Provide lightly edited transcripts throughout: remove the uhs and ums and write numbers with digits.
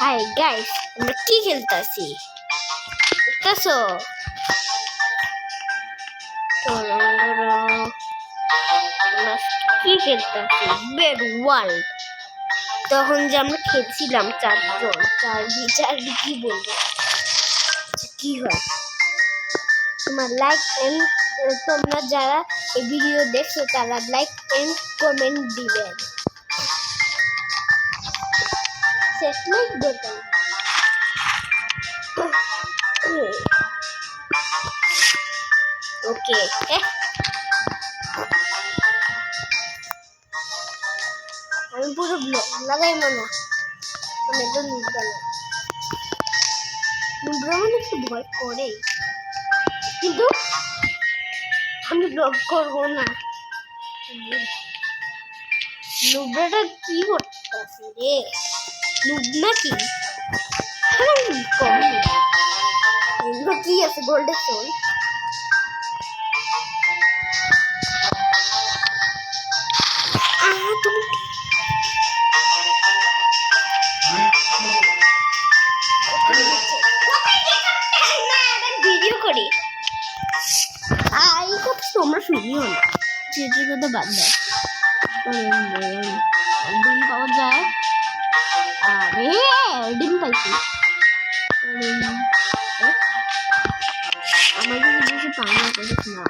Hi guys, আমরা কি খেলতেছি দেখতেছো? আমরা কি খেলতেছি? Bed world. তখন যে আমরা খেলছিলাম চারজন, চারবি কি বলবো, কি হয় তোমার লাইক এন্ড, তোমরা যারা এই ভিডিও দেখছো তারা লাইক এন্ড কমেন্ট দিবেন। সেটমেন্ট বলতেন ওকে। আমি পুরো ব্লগ লাগাই না, মানে তো নুব্রা না, নুব্রা মানে একটু ভয় করে, কিন্তু আমি ব্লগ করবো না। নুব্রাটা কি করতেছে রে? নুব নাকি? কম এগুলো কি আছে? গোল্ডের সোল। তুমি ভিডিও করি এই কথা তোমরা শুনিও না, সেটার কথা বাদ দাও। ডিম পাওয়া যায়, আরে ডিম পাইছি। আমাকে বেশি পাওয়া করিস না।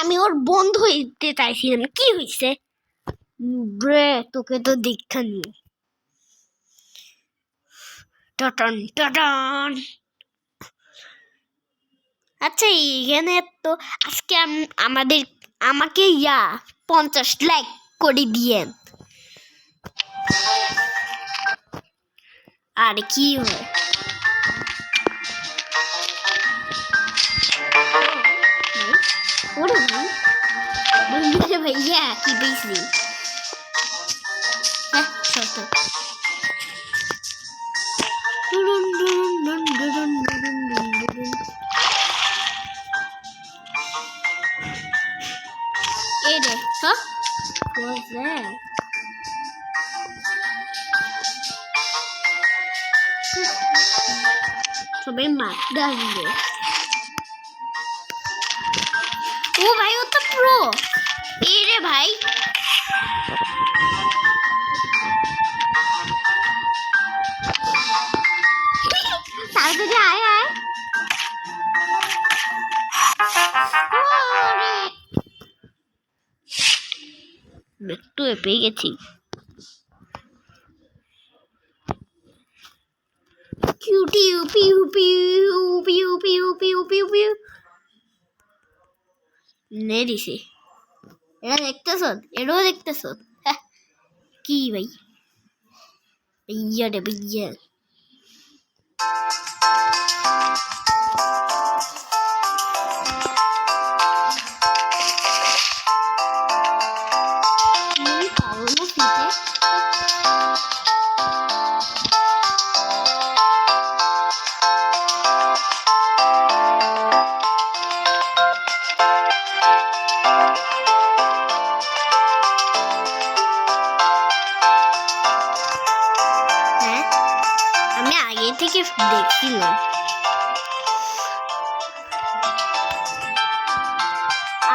আমি ওর বন্ধু হইতে চাইছিলাম, কি হয়েছে? ব্রে তোকে তো দীক্ষা নিয়ে টাটান টাটান। আচ্ছা এখানে তো আজকে আমাকে 50 লাইক করে দিয়েন। আর কি হয়? ওরে ভাই ভাইয়া কি পেয়েছি? হ্যাঁ সত্য। এই রে, হ্যাঁ what's that? সবাই মারতে আসবে। ও ভাই ও তো প্রো। এই রে ভাই, তাড়াতাড়ি আয় আয়। একটু পেয়ে গেছি। পিউ পিউ পিউ পিউ পিউ পিউ পিউ পিউ নে দিছে। এরা দেখতেছ, এটাও দেখতেছ? কি ভাই ভাইয়া রে ভাইয়া। দেখছিলাম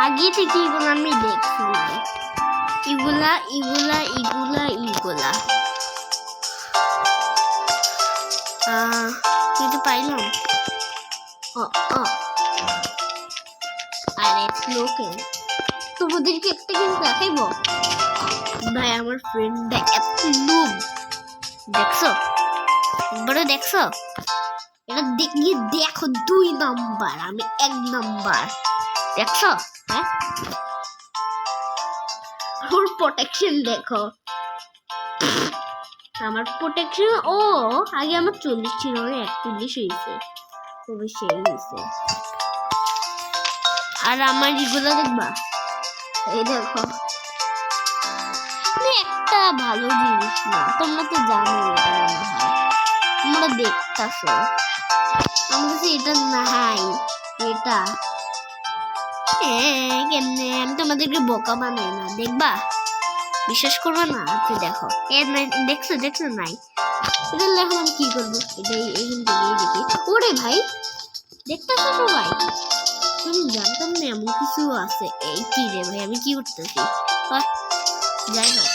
আগে থেকে, এগুলো আমি দেখছিলাম, এগুলা এগুলা এগুলা এগুলা কিন্তু পাইলাম। আরে লোকে তোমাদেরকে একটা কিছু দেখাইবো ভাই, আমার ফ্রেন্ডটা এত লুব, দেখছো? বড় দেখছো? এটা দেখিয়ে দেখো, 2 নাম্বার, আমি 1 নাম্বার, দেখছো? হ্যাঁ, ওর প্রোটেকশন দেখো, আমার প্রোটেকশন। ও আগে আমার 40 ছিল, 41 হয়েছে, অবশ্যই হয়েছে। আর আমার এগুলো দেখবা, এই দেখো, একটা ভালো জিনিস না, তোমরা তো জানো এটা মনে হয়, তোমরা দেখতাছো, আমার কাছে এটা নাই, এটা কেমনে, আমি তোমাদেরকে বোকা বানাই না, দেখবা, বিশ্বাস করবো না? আচ্ছা দেখো, দেখছো দেখছো নাই, এটা এখন আমি কি করবো, এটাই এখান থেকেই দেখি। ওরে ভাই, দেখতেছো সবাই? আমি জানতাম না এমন কিছু আছে। এই কি রে ভাই, আমি কি করতেছি? যাই হোক,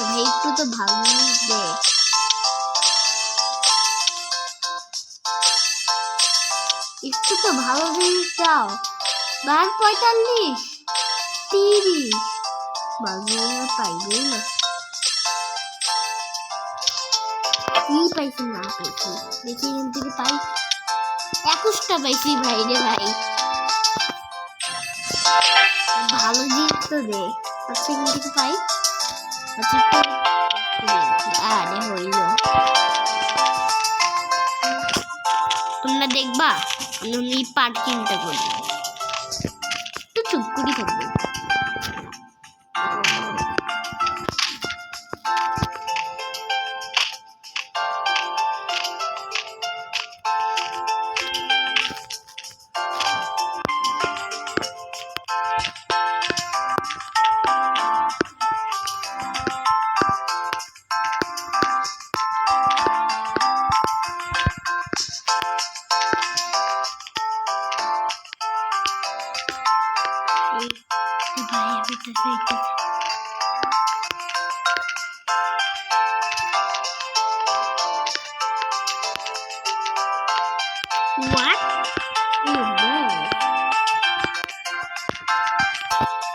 ভাই একটু তো ভালো জিনিস দে, একটু তো ভালো জিনিস দাও। 45, 30 বাজে পাইবেই না, কি পাইছি না পাইছি দেখি, এখান থেকে পাই 21টা পাইছি ভাই রে ভাই, ভালো জিনিস তো দে। আচ্ছা এখান থেকে পাই, আচ্ছা আরে হইল, তোমরা দেখবা আমি পার্কিংটা করি, একটু চুপ করে থাকবে। What?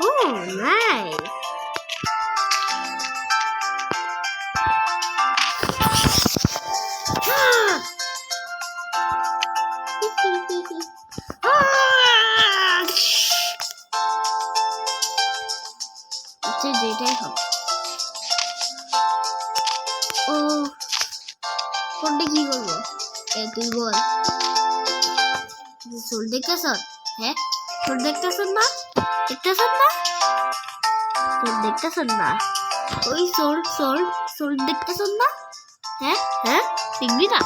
Oh, nice. আচ্ছা যেটাই হোক, ও কোনটা কি করবো, তুই বল। সোল দেখতেছ? হ্যাঁ, সোল দেখতেছ না? দেখতেছ না? সোল দেখতেছ না? ওই সোল সোল সোল দেখতেছ না? হ্যাঁ হ্যাঁ, দেখবি না?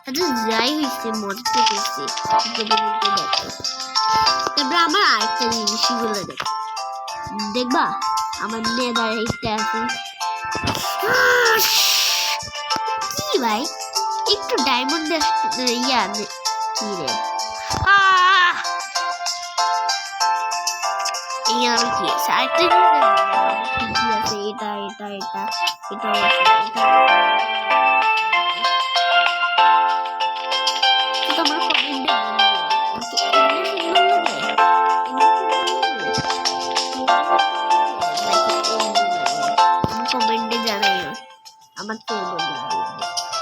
আচ্ছা যাই হয়েছে, মজা তো করছি, তারপরে আমার আরেকটা জিনিসগুলো দেখো, দেখবা আমার নেদার একটা আছে, কি ভাই একটু ডায়মন্ড ইয়া কি রে, এই আমি কি আছে আরেকটা কি আছে, এটা এটা এটা এটা এটা তোমার কমেন্টে জানাই আমার তো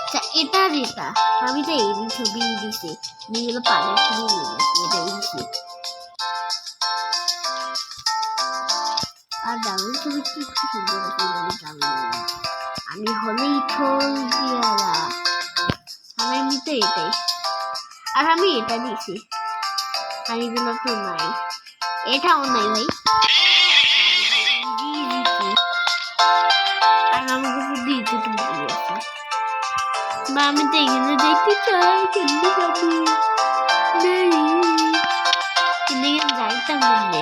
আচ্ছা এটা যেটা আমি তো এই ছবি দিছি, নিয়ে পানের ছবি এটা দিছি, আর ডাউন ছবিটা একটু সুন্দর আছে, আমি হলেই থল দিয়ালা, আমি এমনিতে এটাই, আর আমি এটা দিছি, আর এগুলো তো নাই, এটাও নাই ভাই, আর আমার কাছে দিয়েছে তুমি দিয়েছে, বা আমি তো এখানে দেখতে চাই, কেমনি যাবো নেই, কিন্তু যাইতাম না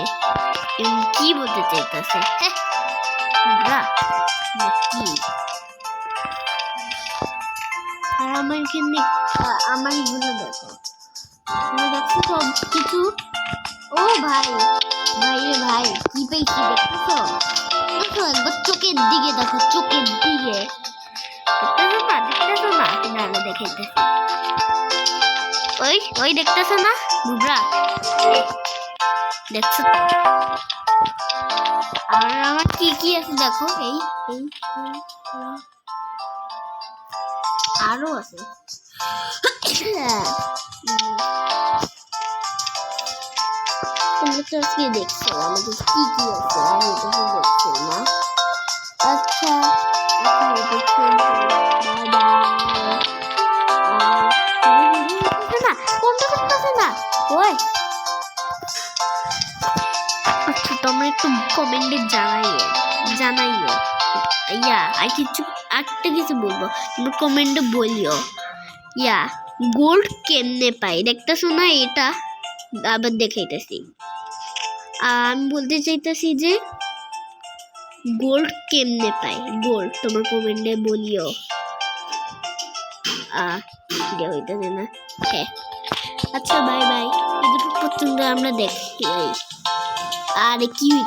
কি বলতে চাইতেছে কি আর আমার এখানে আমার এগুলো দেখো দেখছো সব কিছু ও ভাই ভাই রে ভাই কি পেয়েছি দেখছো দেখো একবার চোখের দিকে দেখো চোখের দিকে দেখতেছো না না দেখাইতেছি ওই ওই দেখতেছো না বুবরা দেখছো তো আর আমার কি কি আছে দেখো এই এই আরো আছে তোমরা তো আজকে দেখছো আমাদের কি কি আছে আমি এটা দেখছি না আচ্ছা কোনটা করতেছে না ওই আচ্ছা তোমরা একটু কমেন্টে জানাইও ইয়া আর কিছু একটা কিছু বলবো তুমি কমেন্টে বলিও ইয়া গোল্ড কেমনে পাই দেখতেছো না এটা আবার দেখাইতেছি আমি বলতে চাইতেছি যে গোল্ড কেমনে পাই গোল্ড তোমার কমেন্টে বলিও হইতেছে না হ্যাঁ আচ্ছা বাই বাই এটুকু পর্যন্ত আমরা দেখি আর কি হইতে